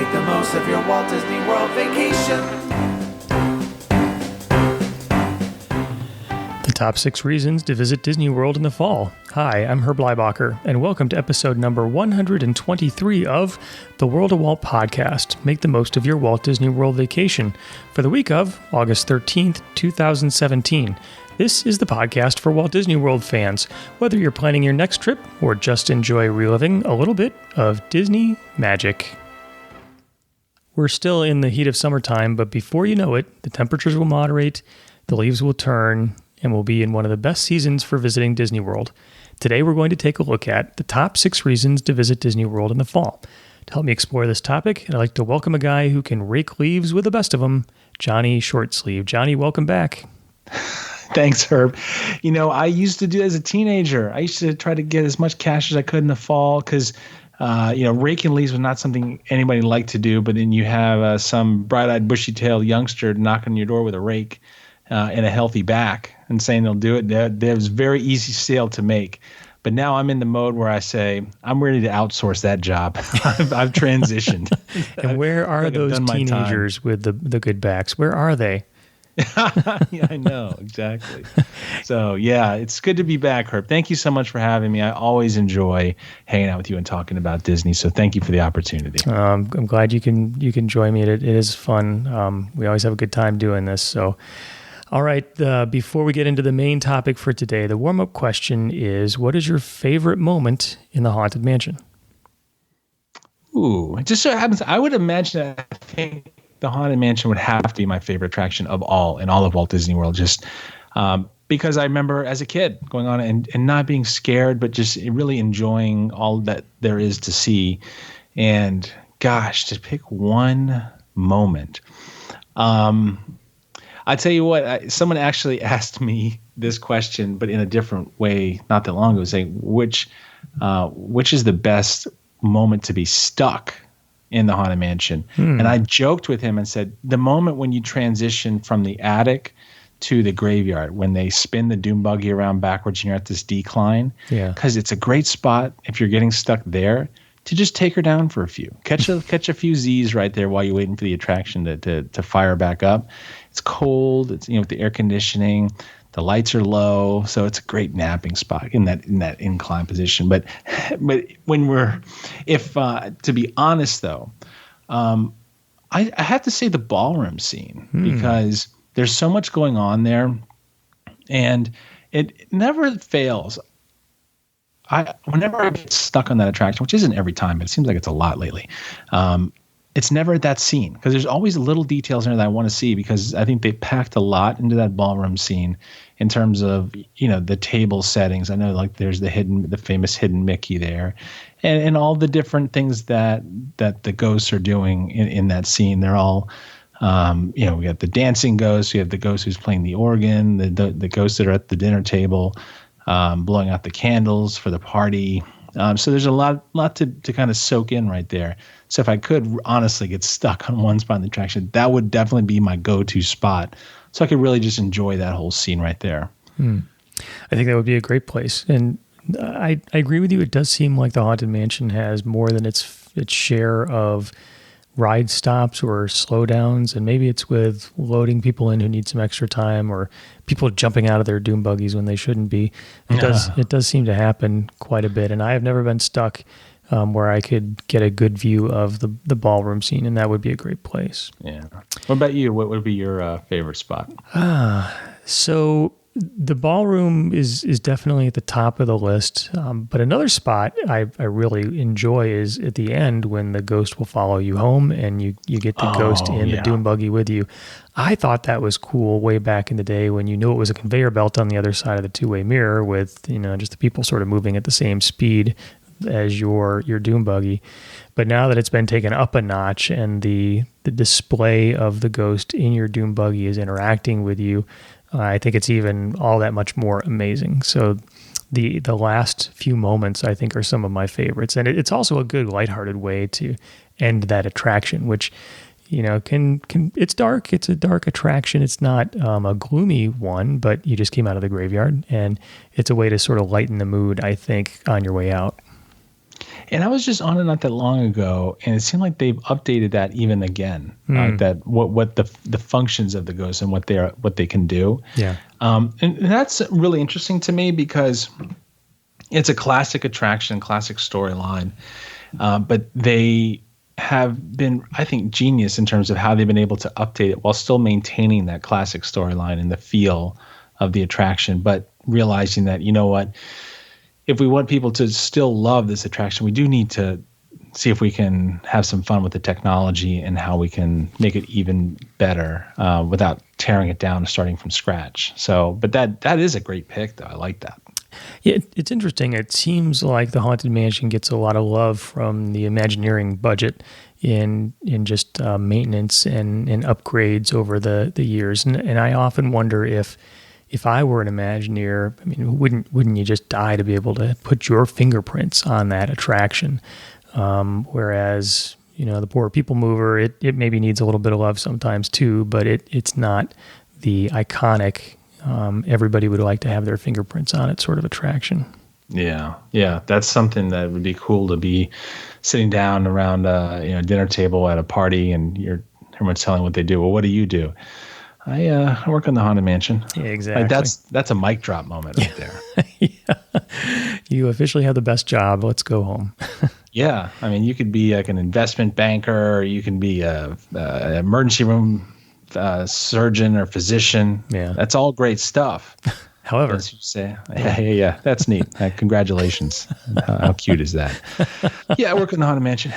Make the most of your Walt Disney World vacation. The top 6 reasons to visit Disney World in the fall. Hi, I'm Herb Leibacher, and welcome to episode number 123 of the World of Walt podcast. Make the most of your Walt Disney World vacation for the week of August 13th, 2017. This is the podcast for Walt Disney World fans, whether you're planning your next trip or just enjoy reliving a little bit of Disney magic. We're still in the heat of summertime, but before you know it, the temperatures will moderate, the leaves will turn, and we'll be in one of the best seasons for visiting Disney World. Today, we're going to take a look at the top 6 reasons to visit Disney World in the fall. To help me explore this topic, I'd like to welcome a guy who can rake leaves with the best of them, Johnny Shortsleeve. Johnny, welcome back. Thanks, Herb. You know, I used to do it as a teenager. I used to try to get as much cash as I could in the fall because, raking leaves was not something anybody liked to do. But then you have some bright-eyed, bushy-tailed youngster knocking on your door with a rake and a healthy back and saying they'll do it. That was very easy sale to make. But now I'm in the mode where I say, I'm ready to outsource that job. I've transitioned. And where are those teenagers with the good backs? Where are they? Yeah, I know. Exactly. So, yeah, it's good to be back, Herb. Thank you so much for having me. I always enjoy hanging out with you and talking about Disney. So thank you for the opportunity. I'm glad you can join me. It is fun. We always have a good time doing this. So, all right. Before we get into the main topic for today, the warm-up question is, what is your favorite moment in the Haunted Mansion? Ooh, it just so happens. I would imagine that I think the Haunted Mansion would have to be my favorite attraction of all in all of Walt Disney World, just because I remember as a kid going on and not being scared, but just really enjoying all that there is to see. And gosh, to pick one moment. I tell you what, someone actually asked me this question, but in a different way not that long ago, saying, which is the best moment to be stuck in the Haunted Mansion? And I joked with him and said, the moment when you transition from the attic to the graveyard, when they spin the doom buggy around backwards and you're at this decline, because it's a great spot if you're getting stuck there to just take her down for a few, catch a few Z's right there while you're waiting for the attraction to fire back up. It's cold. It's, with the air conditioning, the lights are low, so it's a great napping spot in that incline position. But when to be honest though, I have to say the ballroom scene, because there's so much going on there, and it never fails. Whenever I get stuck on that attraction, which isn't every time, but it seems like it's a lot lately, it's never that scene, because there's always little details in there that I want to see, because I think they packed a lot into that ballroom scene in terms of, the table settings. I know, like, there's the famous hidden Mickey there, and all the different things that the ghosts are doing in that scene. They're all, we got the dancing ghost, we have the ghost who's playing the organ, the ghosts that are at the dinner table, blowing out the candles for the party. So there's a lot to kind of soak in right there. So if I could honestly get stuck on one spot in the attraction, that would definitely be my go-to spot. So I could really just enjoy that whole scene right there. I think that would be a great place. And I agree with you. It does seem like the Haunted Mansion has more than its share of ride stops or slowdowns, and maybe it's with loading people in who need some extra time, or people jumping out of their doom buggies when they shouldn't be. It does seem to happen quite a bit, and I have never been stuck where I could get a good view of the ballroom scene, and that would be a great place. Yeah. What about you? What would be your favorite spot? So the ballroom is definitely at the top of the list, but another spot I really enjoy is at the end when the ghost will follow you home and you get the ghost in the doom buggy with you. I thought that was cool way back in the day when you knew it was a conveyor belt on the other side of the two-way mirror with just the people sort of moving at the same speed as your doom buggy. But now that it's been taken up a notch and the display of the ghost in your doom buggy is interacting with you, I think it's even all that much more amazing. So the last few moments, I think, are some of my favorites. And it's also a good lighthearted way to end that attraction, which, it's dark. It's a dark attraction. It's not a gloomy one, but you just came out of the graveyard, and it's a way to sort of lighten the mood, I think, on your way out. And I was just on it not that long ago, and it seemed like they've updated that even again. That what the functions of the ghosts and what they can do. Yeah. And that's really interesting to me because it's a classic attraction, classic storyline, but they have been, I think, genius in terms of how they've been able to update it while still maintaining that classic storyline and the feel of the attraction, but realizing that, you know what, if we want people to still love this attraction, we do need to see if we can have some fun with the technology and how we can make it even better without tearing it down and starting from scratch. So, but that is a great pick, though. I like that. Yeah, it's interesting. It seems like the Haunted Mansion gets a lot of love from the Imagineering budget in just maintenance and upgrades over the years. And I often wonder if I were an Imagineer, I mean, wouldn't you just die to be able to put your fingerprints on that attraction? Whereas, the Poor People Mover, it maybe needs a little bit of love sometimes too, but it's not the iconic, everybody would like to have their fingerprints on it sort of attraction. Yeah. That's something that would be cool to be sitting down around a dinner table at a party and everyone's telling what they do. Well, what do you do? I work on the Haunted Mansion. Yeah, exactly. Like that's a mic drop moment right there. Yeah. You officially have the best job. Let's go home. Yeah. I mean, you could be like an investment banker, or you can be a emergency room surgeon or physician. Yeah. That's all great stuff. However, as you say, yeah, that's neat. Congratulations. How cute is that? Yeah, I work in the Haunted Mansion.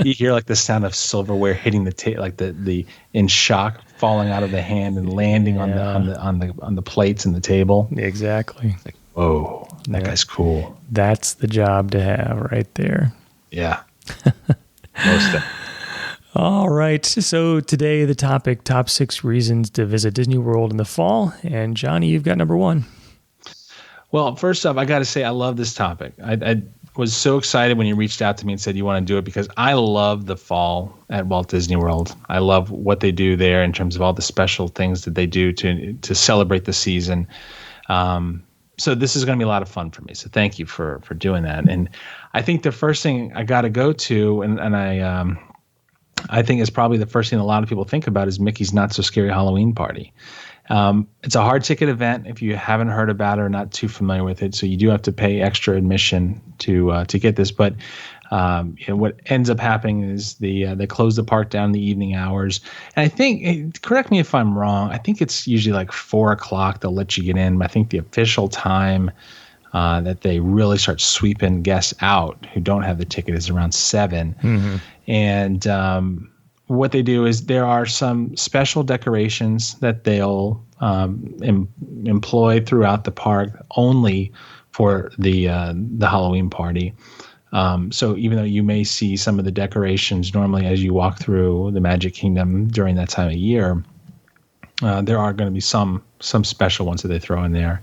You hear like the sound of silverware hitting the like the in shock, falling out of the hand and landing on the plates and the table. Exactly. It's like, whoa, that guy's cool. That's the job to have right there. Yeah. Most of. All right. So today the topic, top 6 reasons to visit Disney World in the fall. And Johnny, you've got number 1. Well, first off, I got to say I love this topic. I was so excited when you reached out to me and said you want to do it because I love the fall at Walt Disney World. I love what they do there in terms of all the special things that they do to celebrate the season. So this is going to be a lot of fun for me. So thank you for doing that. And I think the first thing I got to go to, and I think is probably the first thing a lot of people think about is Mickey's Not So Scary Halloween Party. It's a hard ticket event if you haven't heard about it or not too familiar with it. So you do have to pay extra admission to get this. But what ends up happening is they close the park down in the evening hours. And I think, correct me if I'm wrong, I think it's usually like 4:00 they'll let you get in. I think the official time that they really start sweeping guests out who don't have the ticket is around 7. Mm-hmm. And what they do is there are some special decorations that they'll employ throughout the park only for the Halloween party. So even though you may see some of the decorations normally as you walk through the Magic Kingdom during that time of year, there are going to be some special ones that they throw in there.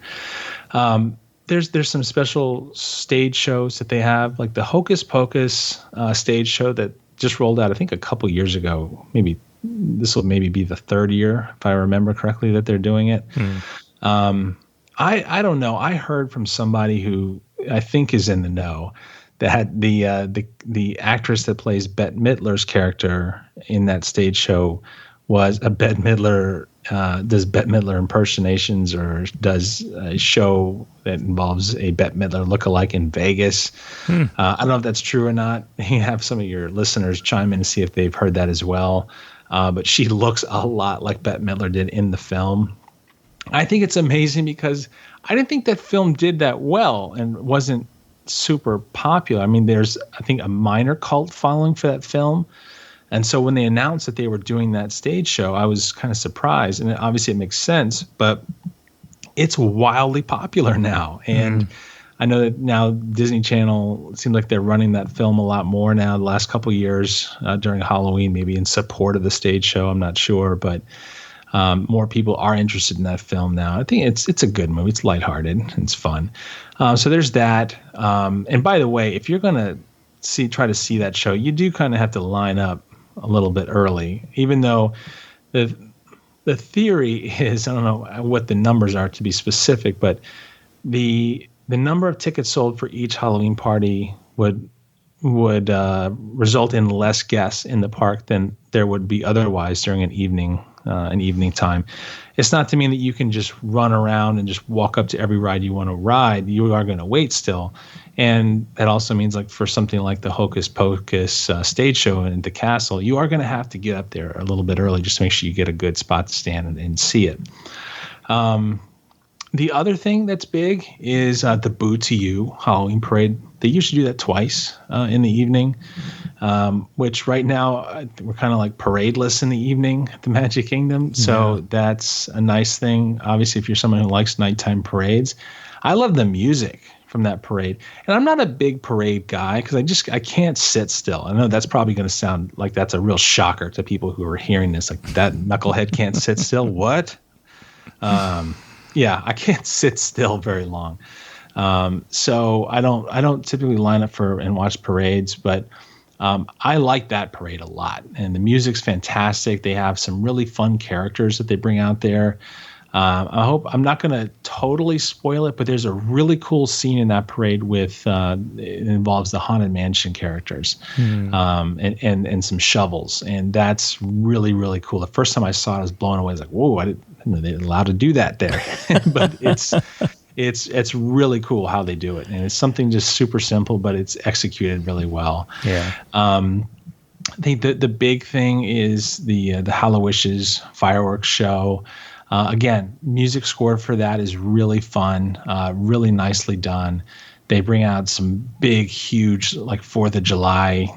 There's some special stage shows that they have, like the Hocus Pocus stage show that just rolled out, I think, a couple years ago. Maybe this will maybe be the 3rd year, if I remember correctly, that they're doing it. I don't know. I heard from somebody who I think is in the know that the actress that plays Bette Midler's character in that stage show was a Bette Midler. Does Bette Midler impersonations or does a show that involves a Bette Midler lookalike in Vegas. I don't know if that's true or not. You have some of your listeners chime in and see if they've heard that as well. But she looks a lot like Bette Midler did in the film. I think it's amazing because I didn't think that film did that well and wasn't super popular. I mean, there's, I think, a minor cult following for that film. And so when they announced that they were doing that stage show, I was kind of surprised. And obviously it makes sense, but it's wildly popular now. And I know that now Disney Channel, it seems like they're running that film a lot more now the last couple of years during Halloween, maybe in support of the stage show. I'm not sure, but more people are interested in that film now. I think it's a good movie. It's lighthearted. It's fun. So there's that. And by the way, if you're going to try to see that show, you do kind of have to line up a little bit early, even though the theory is, I don't know what the numbers are to be specific, but the number of tickets sold for each Halloween party would result in less guests in the park than there would be otherwise during an evening time. It's not to mean that you can just run around and just walk up to every ride you want to ride. You are going to wait still. And that also means, like, for something like the Hocus Pocus stage show in the castle, you are going to have to get up there a little bit early just to make sure you get a good spot to stand and see it. The other thing that's big is the Boo to You Halloween Parade. They usually do that twice in the evening, which right now we're kind of like paradeless in the evening at the Magic Kingdom. So that's a nice thing. Obviously, if you're someone who likes nighttime parades, I love the music from that parade. And I'm not a big parade guy because I can't sit still. I know that's probably going to sound like that's a real shocker to people who are hearing this. Like, that knucklehead can't sit still. What? Yeah, I can't sit still very long. So I don't typically line up for and watch parades, but I like that parade a lot. And the music's fantastic. They have some really fun characters that they bring out there. I'm not going to totally spoil it, but there's a really cool scene in that parade with it involves the Haunted Mansion characters and some shovels, and that's really, really cool. The first time I saw it, I was blown away. I was like, "Whoa! I didn't know they're allowed to do that there." But it's really cool how they do it, and it's something just super simple, but it's executed really well. Yeah. I think the big thing is the Hallowishes fireworks show. Again, music score for that is really fun, really nicely done. They bring out some big, huge, like 4th of July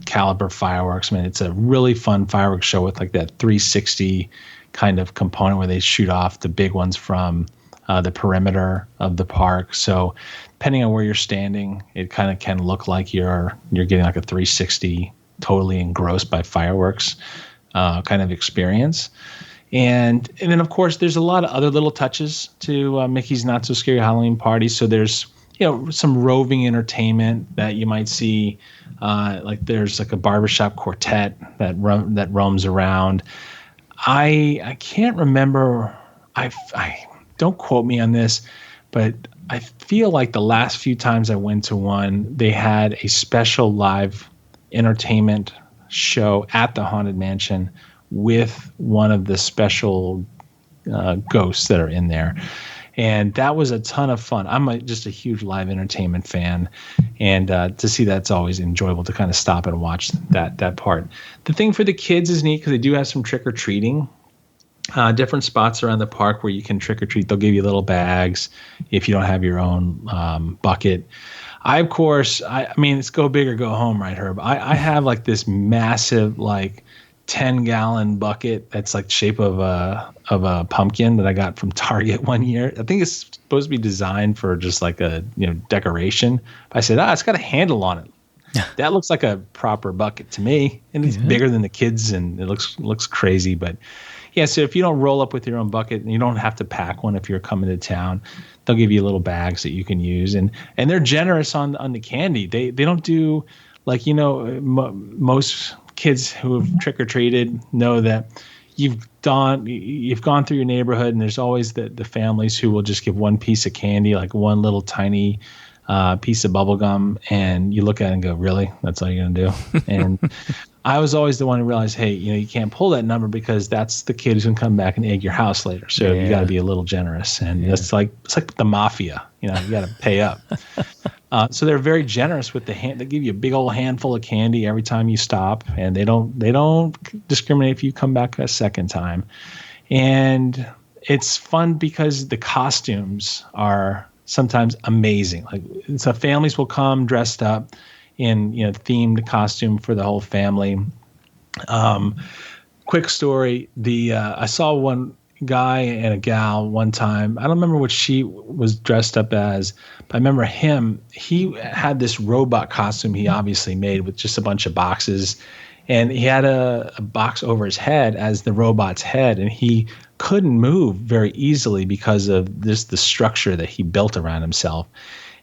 caliber fireworks. I mean, it's a really fun fireworks show with like that 360 kind of component where they shoot off the big ones from the perimeter of the park. So depending on where you're standing, it kind of can look like you're getting like a 360, totally engrossed by fireworks kind of experience. And then, of course, there's a lot of other little touches to Mickey's Not So Scary Halloween Party. So there's, some roving entertainment that you might see. Like there's like a barbershop quartet that roams around. I can't remember. I don't quote me on this, but I feel like the last few times I went to one, they had a special live entertainment show at the Haunted Mansion with one of the special ghosts that are in there. And that was a ton of fun. I'm just a huge live entertainment fan. And to see that's always enjoyable to kind of stop and watch that part. The thing for the kids is neat because they do have some trick-or-treating. Different spots around the park where you can trick-or-treat. They'll give you little bags if you don't have your own bucket. I mean, it's go big or go home, right, Herb? I have like this massive, like, 10-gallon bucket that's like the shape of a pumpkin that I got from Target one year. I think it's supposed to be designed for just like a decoration. But I said, it's got a handle on it. That looks like a proper bucket to me, and it's bigger than the kids, and it looks crazy. But yeah, so if you don't roll up with your own bucket, and you don't have to pack one if you're coming to town, they'll give you little bags that you can use, and they're generous on the candy. They don't do like most kids who have trick-or-treated know that you've gone through your neighborhood, and there's always the families who will just give one piece of candy, like one little tiny piece of bubble gum, and you look at it and go, really? That's all you're going to do? And I was always the one who realized, hey, you can't pull that number because that's the kid who's going to come back and egg your house later. So you got to be a little generous. And it's like the mafia, you got to pay up. So they're very generous with they give you a big old handful of candy every time you stop, and they don't discriminate if you come back a second time. And it's fun because the costumes are sometimes amazing. Like, so families will come dressed up in themed costume for the whole family. Quick story: I saw one guy and a gal one time. I don't remember what she was dressed up as, but I remember him. He had this robot costume he obviously made with just a bunch of boxes, and he had a box over his head as the robot's head, and he couldn't move very easily because of the structure that he built around himself.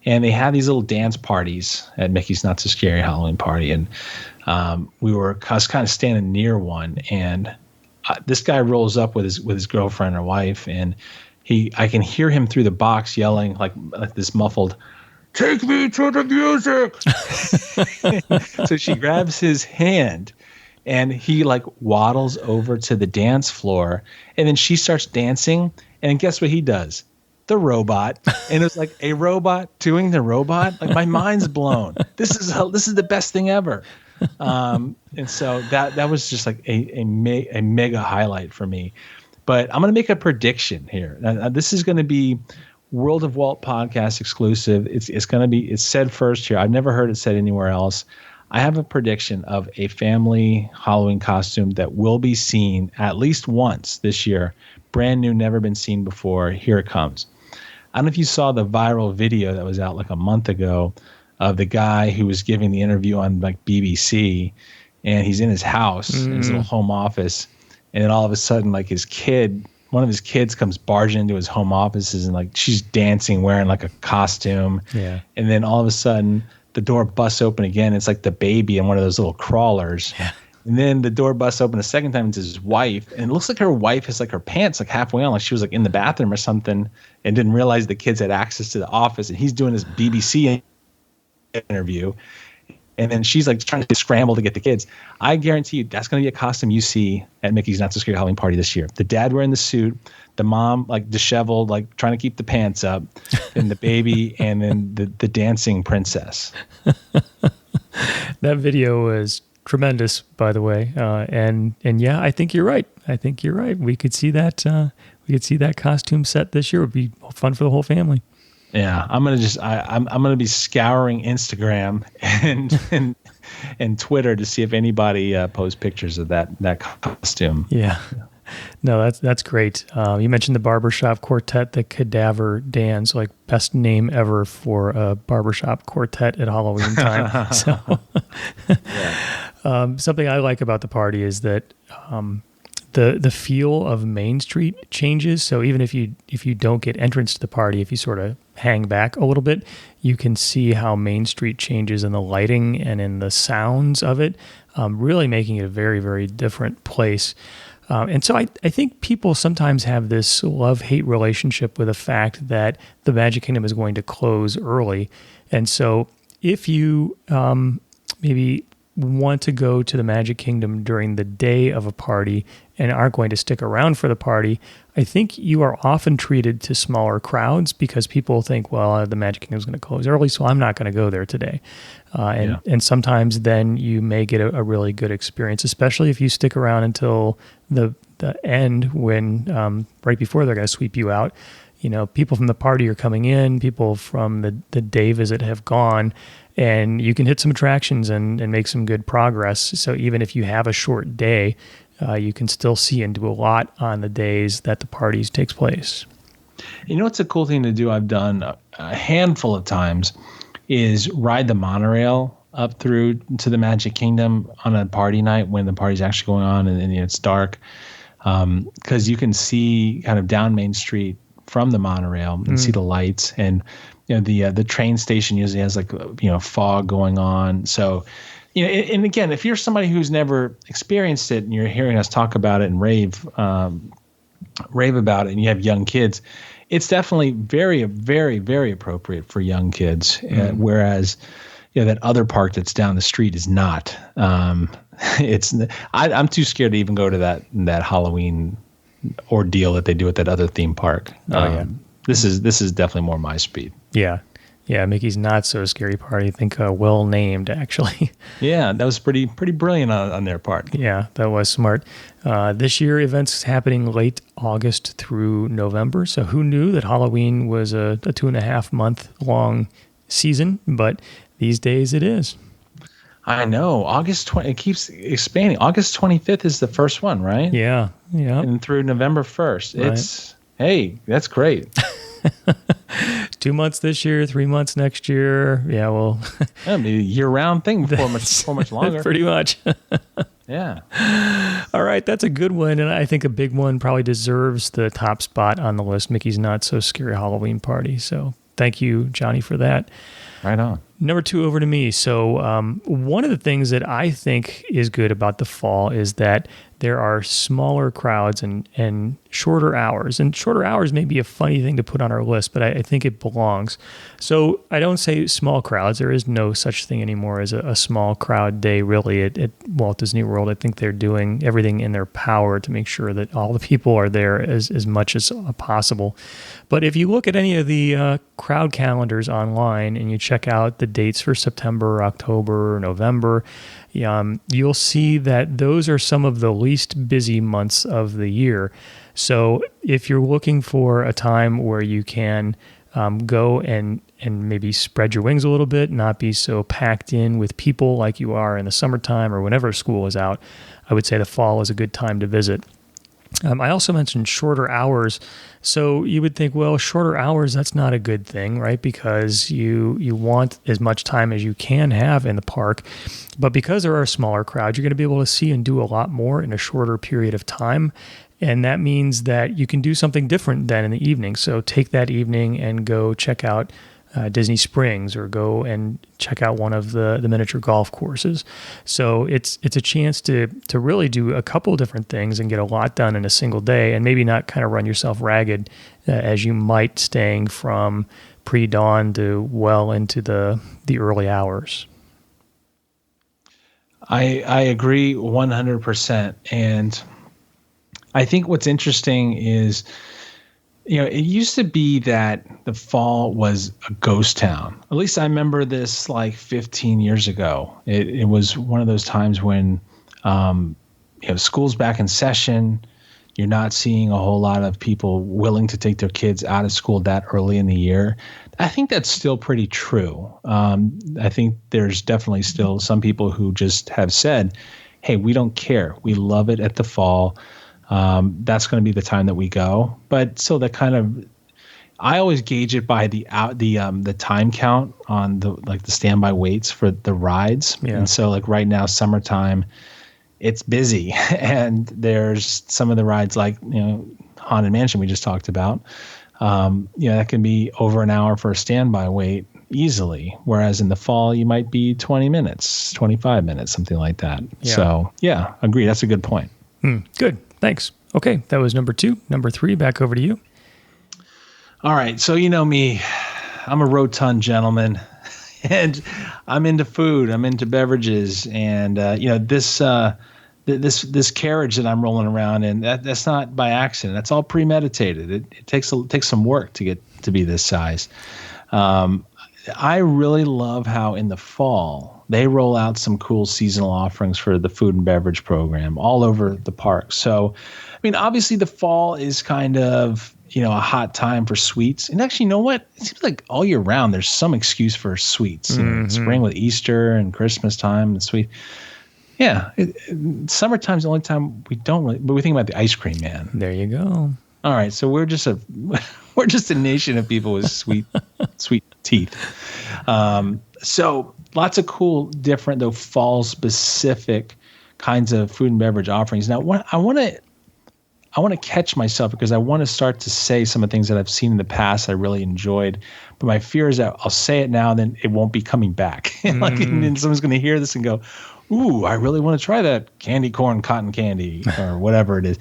And they had these little dance parties at Mickey's Not So Scary Halloween Party, and I was kind of standing near one, and this guy rolls up with his girlfriend or wife, and I can hear him through the box yelling like this muffled, take me to the music. So she grabs his hand and he like waddles over to the dance floor, and then she starts dancing. And guess what he does? The robot. And it was like a robot doing the robot. Like, my mind's blown. This is the best thing ever. And so that was just like a mega highlight for me. But I'm going to make a prediction here. This is going to be World of Walt podcast exclusive. It's said first here. I've never heard it said anywhere else. I have a prediction of a family Halloween costume that will be seen at least once this year. Brand new, never been seen before. Here it comes. I don't know if you saw the viral video that was out like a month ago of the guy who was giving the interview on like BBC, and he's in his house, in his little home office, and then all of a sudden, like one of his kids comes barging into his home offices, and like she's dancing wearing like a costume. Yeah. And then all of a sudden the door busts open again. It's like the baby in one of those little crawlers. Yeah. And then the door busts open a second time. It's his wife. And it looks like her wife has like her pants like halfway on, like she was like in the bathroom or something, and didn't realize the kids had access to the office. And he's doing this BBC interview. And then she's like trying to scramble to get the kids. I guarantee you that's going to be a costume you see at Mickey's Not So Scary Halloween Party this year. The dad wearing the suit, the mom like disheveled, like trying to keep the pants up, and the baby, and then the dancing princess. That video was tremendous, by the way. And yeah, I think you're right. We could see that. We could see that costume set this year. It would be fun for the whole family. Yeah, I'm gonna be scouring Instagram and Twitter to see if anybody posts pictures of that costume. Yeah. No, that's great. You mentioned the barbershop quartet, the Cadaver Dans, like best name ever for a barbershop quartet at Halloween time. So, something I like about the party is that the feel of Main Street changes. So even if you don't get entrance to the party, if you sort of hang back a little bit, you can see how Main Street changes in the lighting and in the sounds of it, really making it a very, very different place. And so I think people sometimes have this love-hate relationship with the fact that the Magic Kingdom is going to close early. And so if you maybe want to go to the Magic Kingdom during the day of a party and aren't going to stick around for the party, I think you are often treated to smaller crowds because people think, well, the Magic Kingdom is going to close early, so I'm not going to go there today. And sometimes then you may get a really good experience, especially if you stick around until the end when right before they're going to sweep you out. You know, people from the party are coming in, people from the day visit have gone, and you can hit some attractions and make some good progress. So even if you have a short day, you can still see and do a lot on the days that the parties takes place. You know what's a cool thing to do? I've done a handful of times is ride the monorail up through to the Magic Kingdom on a party night when the party's actually going on and it's dark, because you can see kind of down Main Street from the monorail and see the lights, and you know the train station usually has like fog going on. So and again, if you're somebody who's never experienced it and you're hearing us talk about it and rave about it, and you have young kids, it's definitely very, very, very appropriate for young kids. Whereas that other park that's down the street is not. I'm too scared to even go to that Halloween ordeal that they do at that other theme park. This is definitely more my speed. Yeah, Mickey's Not So Scary Party. I think well named, actually. Yeah, that was pretty brilliant on their part. Yeah, that was smart. This year, events happening late August through November. So who knew that Halloween was a 2.5 month long season? But these days it is. I know. It keeps expanding. August 25th is the first one, right? Yeah. And through November 1st. Hey, that's great. 2 months this year, 3 months next year. Yeah, well, that'd be a year-round thing before much longer. Pretty much. Yeah. All right, that's a good one, and I think a big one probably deserves the top spot on the list. Mickey's Not So Scary Halloween Party. So thank you, Johnny, for that. Right on. Number 2 over to me. So one of the things that I think is good about the fall is that there are smaller crowds and shorter hours. And shorter hours may be a funny thing to put on our list, but I think it belongs. So I don't say small crowds. There is no such thing anymore as a small crowd day, really, at Walt Disney World. I think they're doing everything in their power to make sure that all the people are there as much as possible. But if you look at any of the crowd calendars online and you check out the dates for September, October, November, you'll see that those are some of the least busy months of the year. So if you're looking for a time where you can go and maybe spread your wings a little bit, not be so packed in with people like you are in the summertime or whenever school is out, I would say the fall is a good time to visit. I also mentioned shorter hours. So you would think, well, shorter hours, that's not a good thing, right? Because you want as much time as you can have in the park. But because there are smaller crowds, you're going to be able to see and do a lot more in a shorter period of time. And that means that you can do something different than in the evening. So take that evening and go check out Disney Springs, or go and check out one of the miniature golf courses. So it's a chance to really do a couple different things and get a lot done in a single day, and maybe not kind of run yourself ragged as you might staying from pre-dawn to well into the early hours. I agree 100%. And I think what's interesting is, it used to be that the fall was a ghost town. At least I remember this like 15 years ago. It was one of those times when, school's back in session. You're not seeing a whole lot of people willing to take their kids out of school that early in the year. I think that's still pretty true. I think there's definitely still some people who just have said, hey, we don't care. We love it at the fall. That's going to be the time that we go. But so that kind of, I always gauge it by the time count on the standby waits for the rides. Yeah. And so like right now, summertime, it's busy, and there's some of the rides like, Haunted Mansion we just talked about. That can be over an hour for a standby wait easily. Whereas in the fall, you might be 20 minutes, 25 minutes, something like that. Yeah. So yeah, agree. That's a good point. Good. Thanks. Okay, that was number 2. Number 3, back over to you. All right, so you know me, I'm a rotund gentleman, and I'm into food, I'm into beverages, and this carriage that I'm rolling around in, that's not by accident. That's all premeditated. It takes some work to get to be this size. I really love how in the fall they roll out some cool seasonal offerings for the food and beverage program all over the park. So, I mean, obviously the fall is kind of, a hot time for sweets. And actually, you know what? It seems like all year round there's some excuse for sweets. Mm-hmm. Spring with Easter and Christmas time and sweet. Yeah, summertime's the only time we don't really, but we think about the ice cream man. There you go. All right, so we're just a nation of people with sweet teeth. So lots of cool, different though fall specific kinds of food and beverage offerings. Now, I want to catch myself because I want to start to say some of the things that I've seen in the past I really enjoyed. But my fear is that I'll say it now, then it won't be coming back. And then someone's going to hear this and go, "Ooh, I really want to try that candy corn cotton candy," or whatever it is.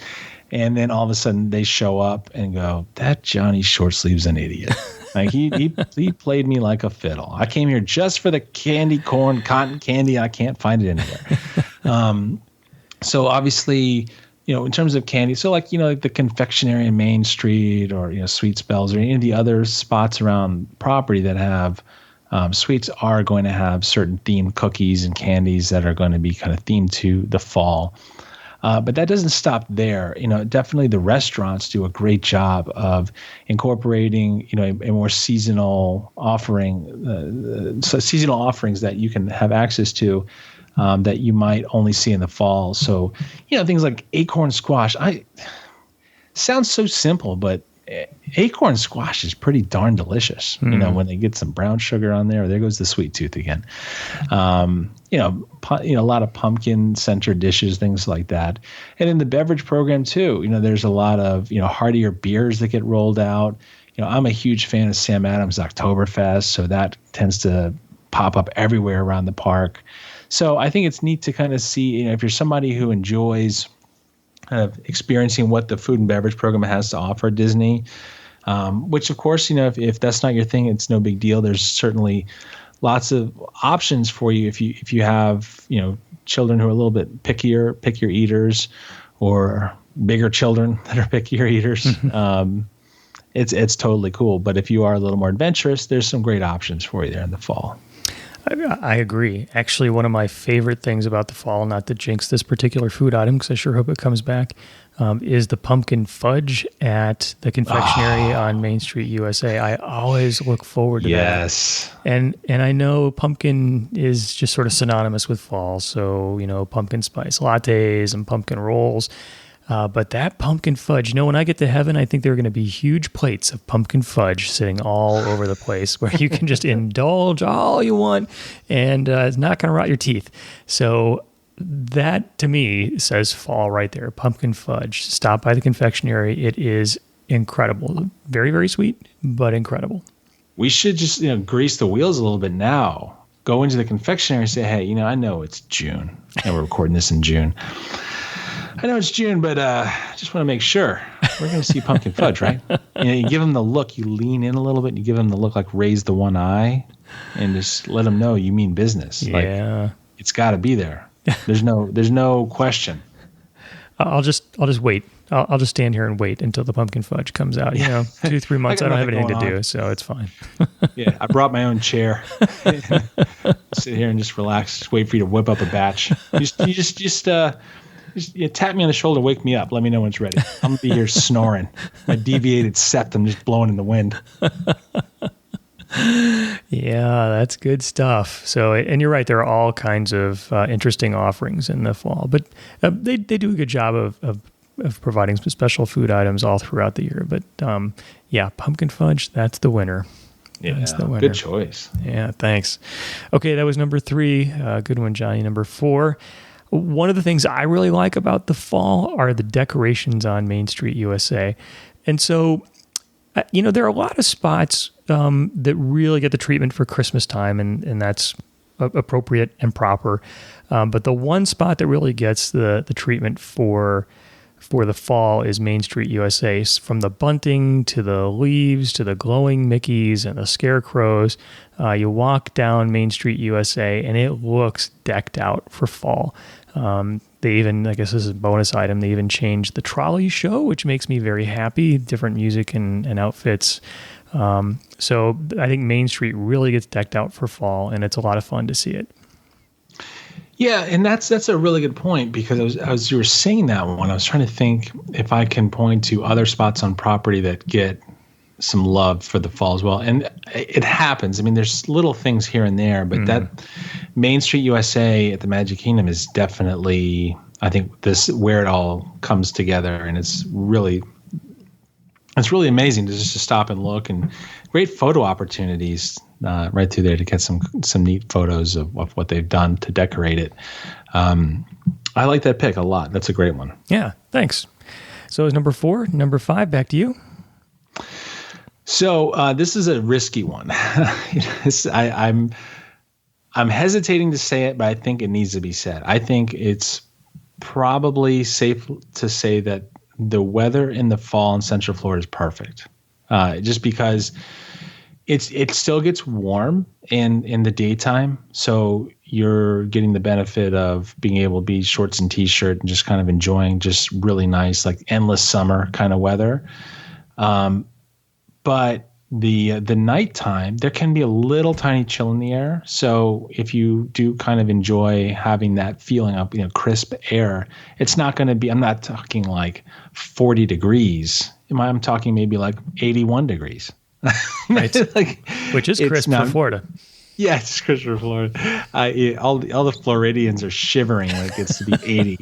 And then all of a sudden they show up and go, "That Johnny Shortsleeve's an idiot." Like he played me like a fiddle. I came here just for the candy corn cotton candy. I can't find it anywhere. So obviously, in terms of candy, so like the confectionery in Main Street, or Sweet Spells, or any of the other spots around property that have sweets are going to have certain themed cookies and candies that are going to be kind of themed to the fall. But that doesn't stop there. Definitely the restaurants do a great job of incorporating, a more seasonal offering, so seasonal offerings that you can have access to that you might only see in the fall. So, things like acorn squash. Sounds so simple, but acorn squash is pretty darn delicious. When they get some brown sugar on there goes the sweet tooth again. A lot of pumpkin centered dishes, things like that. And in the beverage program too, there's a lot of, heartier beers that get rolled out. I'm a huge fan of Sam Adams Oktoberfest, so that tends to pop up everywhere around the park. So I think it's neat to kind of see, if you're somebody who enjoys kind of experiencing what the food and beverage program has to offer at Disney. Which, of course, if that's not your thing, it's no big deal. There's certainly lots of options for you if you have children who are a little bit pickier eaters, or bigger children that are pickier eaters. It's totally cool. But if you are a little more adventurous, there's some great options for you there in the fall. I agree. Actually, one of my favorite things about the fall, not to jinx this particular food item, because I sure hope it comes back, is the pumpkin fudge at the confectionery on Main Street, USA. I always look forward to that. Yes. And I know pumpkin is just sort of synonymous with fall. So, pumpkin spice lattes and pumpkin rolls. But that pumpkin fudge, when I get to heaven, I think there are going to be huge plates of pumpkin fudge sitting all over the place where you can just indulge all you want, and it's not going to rot your teeth. So that, to me, says fall right there. Pumpkin fudge. Stop by the confectionery. It is incredible. Very, very sweet, but incredible. We should just grease the wheels a little bit now. Go into the confectionery and say, hey, I know it's June, and we're recording this in June. I know it's June, but I just want to make sure we're going to see pumpkin fudge, right? You give them the look. You lean in a little bit, and you give them the look, like raise the one eye, and just let them know you mean business. Yeah, like, it's got to be there. There's no question. I'll just wait. I'll just stand here and wait until the pumpkin fudge comes out. 2-3 months, I don't have anything to do, so it's fine. Yeah, I brought my own chair. Sit here and just relax. Just wait for you to whip up a batch. You just tap me on the shoulder, wake me up. Let me know when it's ready. I'm going to be here snoring. My deviated septum just blowing in the wind. Yeah, that's good stuff. So, and you're right, there are all kinds of interesting offerings in the fall. But they do a good job of providing some special food items all throughout the year. But yeah, pumpkin fudge, that's the winner. Yeah, that's the winner. Good choice. Yeah, thanks. Okay, that was number 3. Good one, Johnny. Number 4. One of the things I really like about the fall are the decorations on Main Street, USA. And so, there are a lot of spots that really get the treatment for Christmas time, and that's appropriate and proper. But the one spot that really gets the treatment for the fall is Main Street, USA. From the bunting to the leaves to the glowing Mickeys and the scarecrows, you walk down Main Street, USA, and it looks decked out for fall. They even, I guess this is a bonus item, they even changed the trolley show, which makes me very happy. Different music and outfits. So I think Main Street really gets decked out for fall, and it's a lot of fun to see it. Yeah, and that's a really good point, because as you were saying that one, I was trying to think if I can point to other spots on property that get some love for the fall as well. And it happens. I mean, there's little things here and there, but that Main Street, USA at the Magic Kingdom is definitely, I think, this where it all comes together, and it's really amazing to just stop and look, and great photo opportunities right through there to get some neat photos of what they've done to decorate it. I like that pick a lot. That's a great one. Yeah, thanks. So is number 4. Number 5, back to you. So this is a risky one. I'm hesitating to say it, but I think it needs to be said. I think it's probably safe to say that the weather in the fall in Central Florida is perfect, just because it still gets warm in the daytime, so you're getting the benefit of being able to be shorts and t-shirt and just kind of enjoying just really nice, like endless summer kind of weather. But the nighttime, there can be a little tiny chill in the air. So if you do kind of enjoy having that feeling of crisp air, it's not going to be. I'm not talking like 40 degrees. I'm talking maybe like 81 degrees. Right. Which is crisp for Florida. Yeah, it's crisp for Florida. All the Floridians are shivering when it gets to be 80.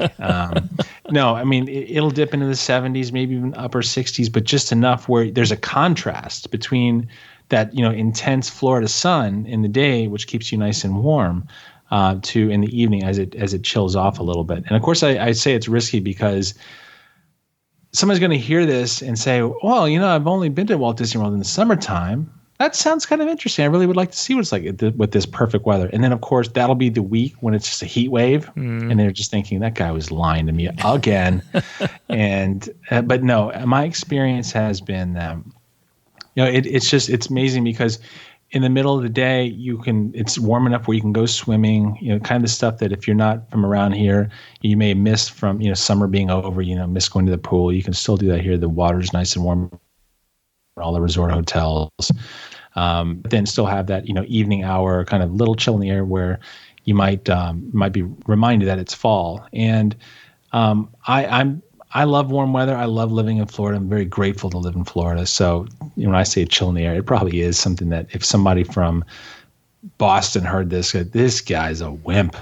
No, I mean, it'll dip into the 70s, maybe even upper 60s, but just enough where there's a contrast between that, intense Florida sun in the day, which keeps you nice and warm, to in the evening as it chills off a little bit. And of course, I say it's risky because someone's going to hear this and say, well, I've only been to Walt Disney World in the summertime. That sounds kind of interesting. I really would like to see what it's like with this perfect weather. And then, of course, that'll be the week when it's just a heat wave, and they're just thinking that guy was lying to me again. But no, my experience has been, it's amazing because in the middle of the day, it's warm enough where you can go swimming, kind of the stuff that if you're not from around here, you may miss from, summer being over, miss going to the pool. You can still do that here. The water's nice and warm for all the resort hotels. But then still have that, evening hour kind of little chill in the air where you might be reminded that it's fall. And I love warm weather. I love living in Florida. I'm very grateful to live in Florida. So, when I say chill in the air, it probably is something that if somebody from Boston heard this guy's a wimp.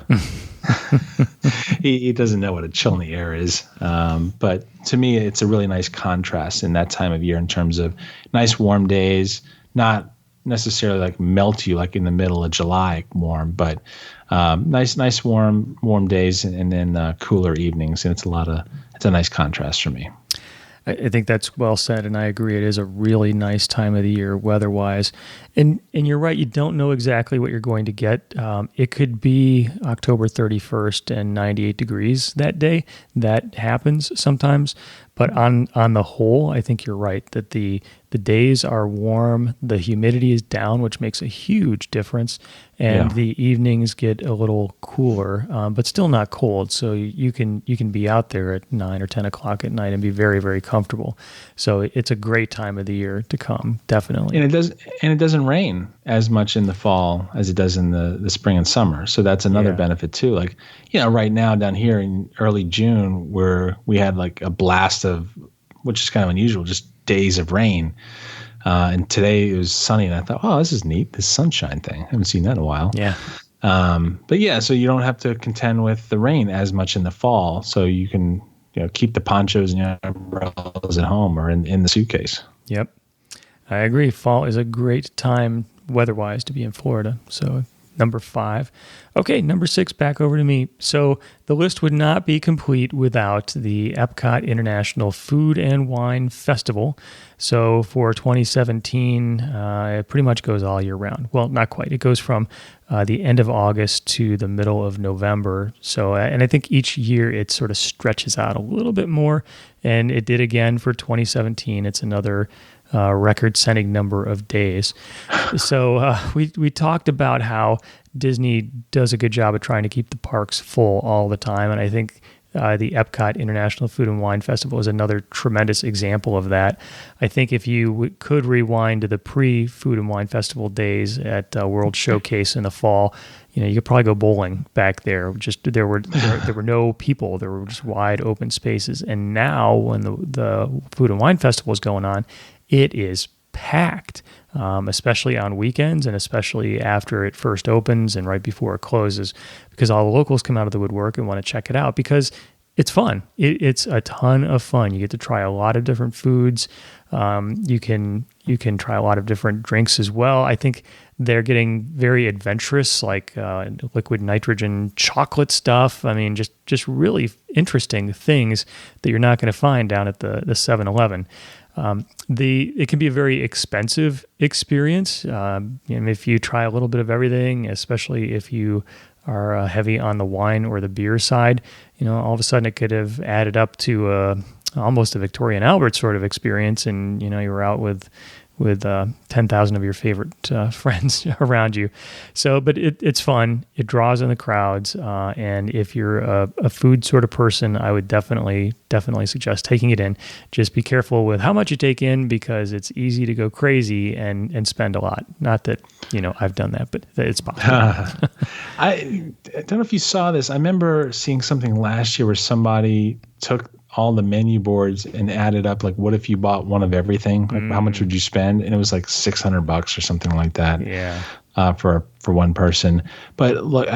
He doesn't know what a chill in the air is. But to me, it's a really nice contrast in that time of year in terms of nice warm days, not necessarily like melt you like in the middle of July warm, but nice warm days and then cooler evenings. And it's a nice contrast for me. I think that's well said, and I agree. It is a really nice time of the year weather-wise. And you're right, you don't know exactly what you're going to get. It could be October 31st and 98 degrees that day. That happens sometimes. But on the whole, I think you're right that the days are warm, the humidity is down, which makes a huge difference, and the evenings get a little cooler, but still not cold. So you can be out there at 9 or 10 o'clock at night and be very, very comfortable. So it's a great time of the year to come, definitely. And it doesn't rain as much in the fall as it does in the spring and summer. So that's another benefit too. Like, right now down here in early June, where we had like a blast of, which is kind of unusual, just days of rain. And today it was sunny, and I thought, oh, this is neat, this sunshine thing. I haven't seen that in a while. Yeah. But yeah, so you don't have to contend with the rain as much in the fall. So you can keep the ponchos and your umbrellas at home or in the suitcase. Yep. I agree. Fall is a great time weather-wise to be in Florida. So number 5. Okay, number 6, back over to me. So the list would not be complete without the Epcot International Food and Wine Festival. So for 2017, it pretty much goes all year round. Well, not quite. It goes from the end of August to the middle of November. So, and I think each year it sort of stretches out a little bit more. And it did again for 2017. It's another record-setting number of days. So we talked about how Disney does a good job of trying to keep the parks full all the time, and I think the Epcot International Food and Wine Festival is another tremendous example of that. I think if you could rewind to the pre-Food and Wine Festival days at World Showcase in the fall, you could probably go bowling back there. Just there were no people. There were just wide open spaces. And now when the Food and Wine Festival is going on, it is packed, especially on weekends and especially after it first opens and right before it closes, because all the locals come out of the woodwork and want to check it out because it's fun. It's a ton of fun. You get to try a lot of different foods. You can try a lot of different drinks as well. I think they're getting very adventurous, like liquid nitrogen chocolate stuff. I mean, just really interesting things that you're not going to find down at the 7-Eleven. It can be a very expensive experience. If you try a little bit of everything, especially if you are heavy on the wine or the beer side, all of a sudden it could have added up to almost a Victoria and Albert sort of experience, and you were out with 10,000 of your favorite friends around you. So, but it's fun. It draws in the crowds. And if you're a food sort of person, I would definitely suggest taking it in. Just be careful with how much you take in, because it's easy to go crazy and spend a lot. Not that, I've done that, but it's possible. I don't know if you saw this. I remember seeing something last year where somebody took all the menu boards and added up, like, what if you bought one of everything? Like, how much would you spend? And it was like $600 or something like that. Yeah. For one person. But look,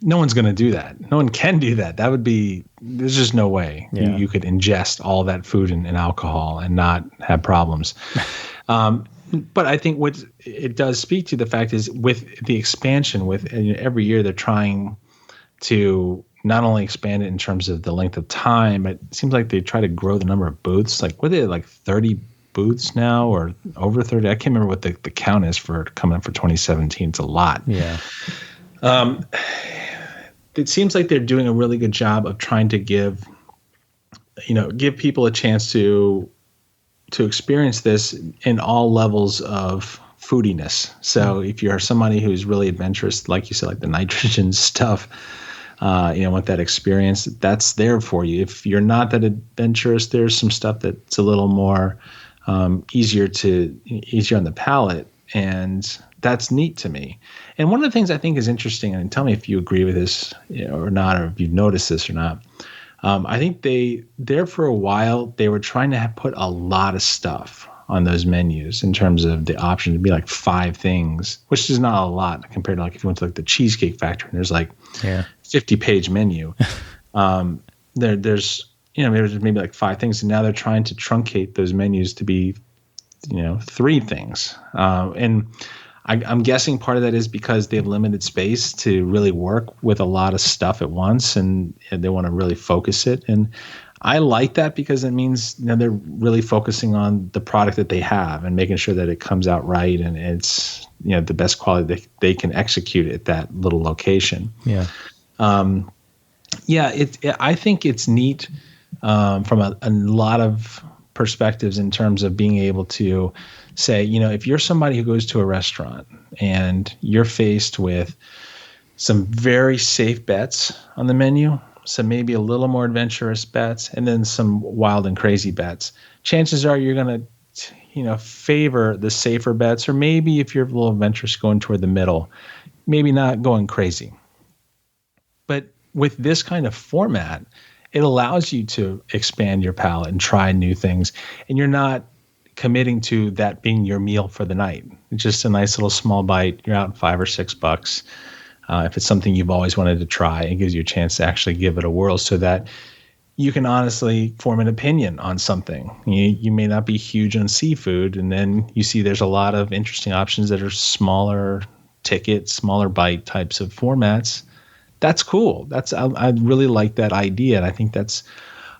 no one's going to do that. No one can do that. There's just no way you could ingest all that food and alcohol and not have problems. But I think what it does speak to the fact is with the expansion, every year they're trying to not only expand it in terms of the length of time, but it seems like they try to grow the number of booths. Like, what are they, like 30 booths now, or over 30. I can't remember what the count is for coming up for 2017. It's a lot. Yeah. It seems like they're doing a really good job of trying to give people a chance to experience this in all levels of foodiness. So if you're somebody who's really adventurous, like you said, like the nitrogen stuff, want that experience, that's there for you. If you're not that adventurous, there's some stuff that's a little more easier on the palate, and that's neat to me. And one of the things I think is interesting, and tell me if you agree with this or not, or if you've noticed this or not, I think there for a while, they were trying to put a lot of stuff on those menus in terms of the option to be like 5 things, which is not a lot compared to like if you went to like the Cheesecake Factory and there's like 50-page menu. There's maybe like 5 things, and now they're trying to truncate those menus to be 3 things. And I'm guessing part of that is because they have limited space to really work with a lot of stuff at once, and they want to really focus it. And I like that because it means they're really focusing on the product that they have and making sure that it comes out right and it's the best quality they can execute at that little location. Yeah. I think it's neat from a lot of perspectives in terms of being able to say, if you're somebody who goes to a restaurant and you're faced with some very safe bets on the menu, some maybe a little more adventurous bets, and then some wild and crazy bets, chances are you're going to favor the safer bets, or maybe if you're a little adventurous, going toward the middle, maybe not going crazy. But with this kind of format, it allows you to expand your palate and try new things, and you're not committing to that being your meal for the night. It's just a nice little small bite. You're out $5 or $6. If it's something you've always wanted to try, it gives you a chance to actually give it a whirl so that you can honestly form an opinion on something. You may not be huge on seafood, and then you see there's a lot of interesting options that are smaller ticket, smaller bite types of formats. That's cool. I really like that idea, and I think that's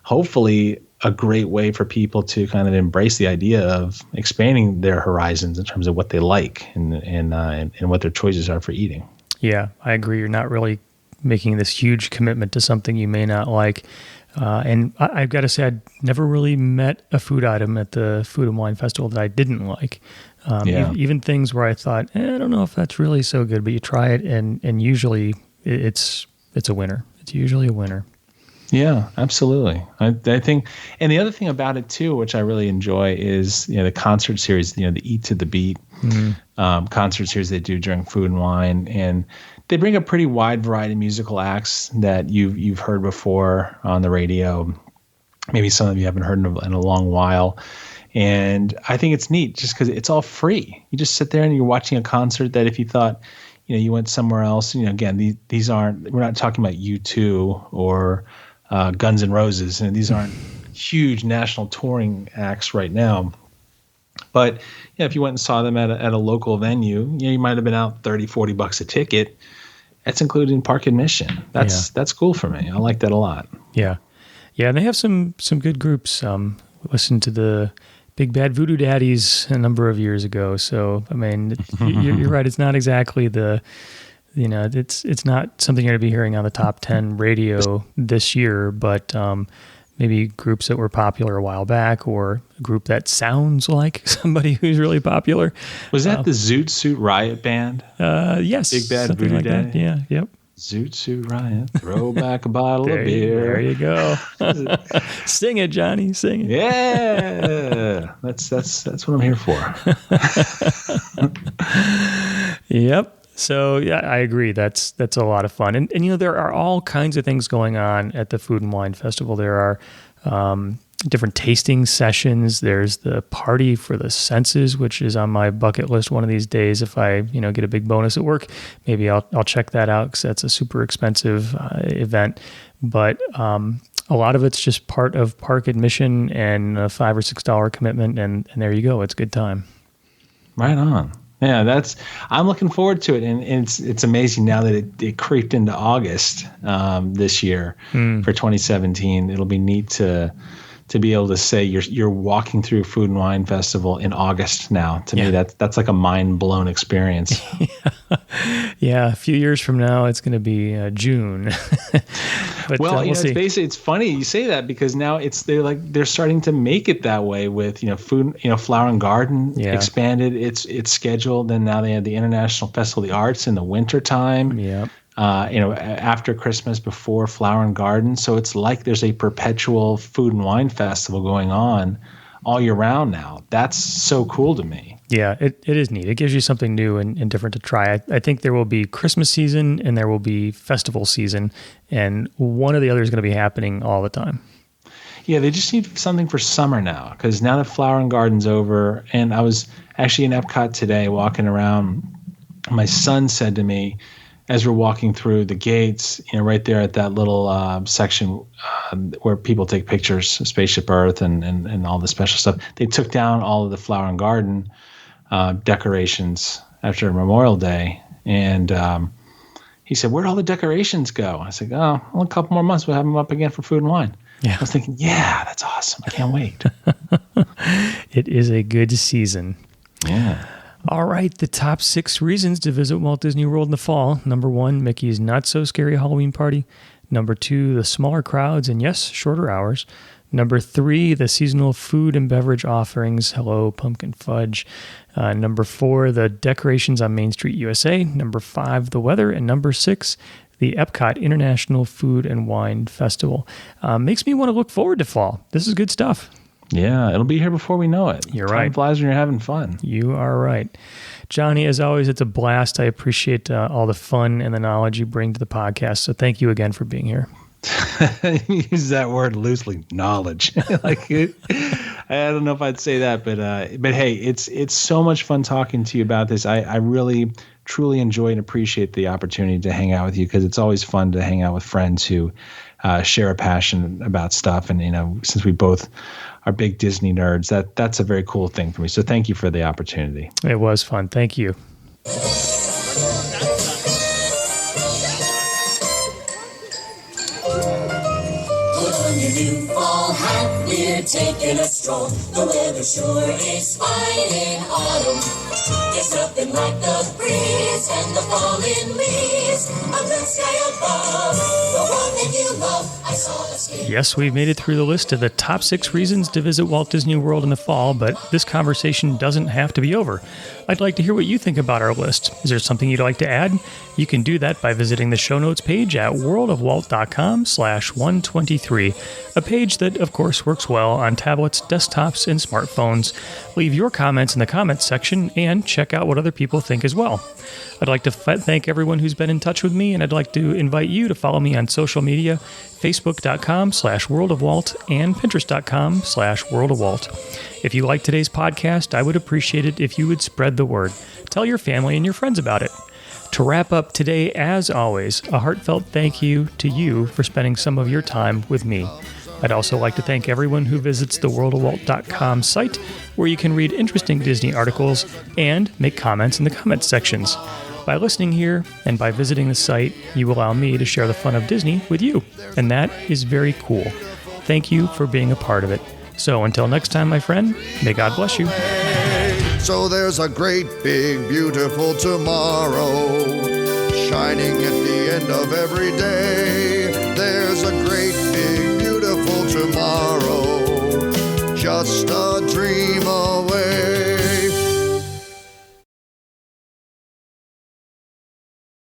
hopefully a great way for people to kind of embrace the idea of expanding their horizons in terms of what they like and what their choices are for eating. Yeah, I agree. You're not really making this huge commitment to something you may not like. And I've got to say, I'd never really met a food item at the Food and Wine Festival that I didn't like. Even things where I thought, I don't know if that's really so good, but you try it and usually it's a winner. It's usually a winner. Yeah, absolutely. I think, and the other thing about it too, which I really enjoy, is the concert series, the Eat to the Beat concert series they do during Food and Wine, and they bring a pretty wide variety of musical acts that you've heard before on the radio. Maybe some of you haven't heard in a long while, and I think it's neat just because it's all free. You just sit there and you're watching a concert that if you thought, you went somewhere else. Again, these aren't. We're not talking about U2 or Guns N' Roses, and these aren't huge national touring acts right now. But if you went and saw them at a local venue, you might have been out $30-$40 a ticket. That's including park admission. That's cool for me. I like that a lot. Yeah, and they have some good groups. Listened to the Big Bad Voodoo Daddies a number of years ago. So I mean, you're right. It's not exactly it's not something you're going to be hearing on the top 10 radio this year, but maybe groups that were popular a while back, or a group that sounds like somebody who's really popular. Was that the Zoot Suit Riot band? Yes. Big Bad Voodoo like Daddy? That. Yeah, yep. Zoot Suit Riot, throw back a bottle of beer. There you go. Sing it, Johnny, sing it. Yeah, that's what I'm here for. Yep. So yeah, I agree. That's a lot of fun, and there are all kinds of things going on at the Food and Wine Festival. There are different tasting sessions. There's the Party for the Senses, which is on my bucket list one of these days. If I get a big bonus at work, maybe I'll check that out because that's a super expensive event. But a lot of it's just part of park admission and a $5 or $6 commitment, and there you go. It's a good time. Right on. Yeah, I'm looking forward to it, and it's amazing now that it creeped into August this year for 2017. It'll be neat to to be able to say you're walking through Food and Wine Festival in August now. To me, that's like a mind blown experience. Yeah, a few years from now, it's going to be June. But, well, we'll see. It's funny you say that because now they're starting to make it that way with food. Flower and Garden expanded its schedule. Then now they have the International Festival of the Arts in the wintertime. Yeah. After Christmas, before Flower and Garden. So it's like there's a perpetual food and wine festival going on all year round now. That's so cool to me. Yeah, it is neat. It gives you something new and different to try. I think there will be Christmas season and there will be festival season, and one or the other is going to be happening all the time. Yeah, they just need something for summer now, because now that Flower and Garden's over, and I was actually in Epcot today walking around, my son said to me, as we're walking through the gates, right there at that little section where people take pictures, Spaceship Earth and all the special stuff, they took down all of the Flower and Garden decorations after Memorial Day. And he said, "Where'd all the decorations go?" I said, "Oh, well, a couple more months, we'll have them up again for Food and Wine." Yeah. I was thinking, yeah, that's awesome. I can't wait. It is a good season. Yeah. All right, the top 6 reasons to visit Walt Disney World in the fall. Number 1, Mickey's Not So Scary Halloween Party. Number 2, the smaller crowds and, yes, shorter hours. Number 3, the seasonal food and beverage offerings. Hello, pumpkin fudge. Number 4, the decorations on Main Street, USA. Number 5, the weather. And number 6, the Epcot International Food and Wine Festival. Makes me want to look forward to fall. This is good stuff. Yeah, it'll be here before we know it. You're Time right. flies when you're having fun. You are right. Johnny, as always, it's a blast. I appreciate all the fun and the knowledge you bring to the podcast. So thank you again for being here. Use that word loosely, knowledge. I don't know if I'd say that, but hey, it's so much fun talking to you about this. I really, truly enjoy and appreciate the opportunity to hang out with you, because it's always fun to hang out with friends who share a passion about stuff. And, since we both are big Disney nerds, that's a very cool thing for me. So thank you for the opportunity. It was fun. Thank you. Put on your new fall hat, we're taking a stroll. The weather sure is fine in autumn. There's nothing like the breeze and the falling leaves. A blue sky above, the one that you love. I saw the skin. Yes, we've made it through the list of the top 6 reasons to visit Walt Disney World in the fall, but this conversation doesn't have to be over. I'd like to hear what you think about our list. Is there something you'd like to add? You can do that by visiting the show notes page at worldofwalt.com/123, a page that, of course, works well on tablets, desktops, and smartphones. Leave your comments in the comments section and check out what other people think as well. I'd like to thank everyone who's been in touch with me, and I'd like to invite you to follow me on social media, facebook.com/worldofwalt and pinterest.com/worldofwalt. If you like today's podcast, I would appreciate it if you would spread the word. Tell your family and your friends about it. To wrap up today, as always, a heartfelt thank you to you for spending some of your time with me. I'd also like to thank everyone who visits the worldofwalt.com site, where you can read interesting Disney articles and make comments in the comments sections. By listening here and by visiting the site, you allow me to share the fun of Disney with you, and that is very cool. Thank you for being a part of it. So until next time, my friend, may God bless you. So there's a great, big, beautiful tomorrow shining at the end of every day.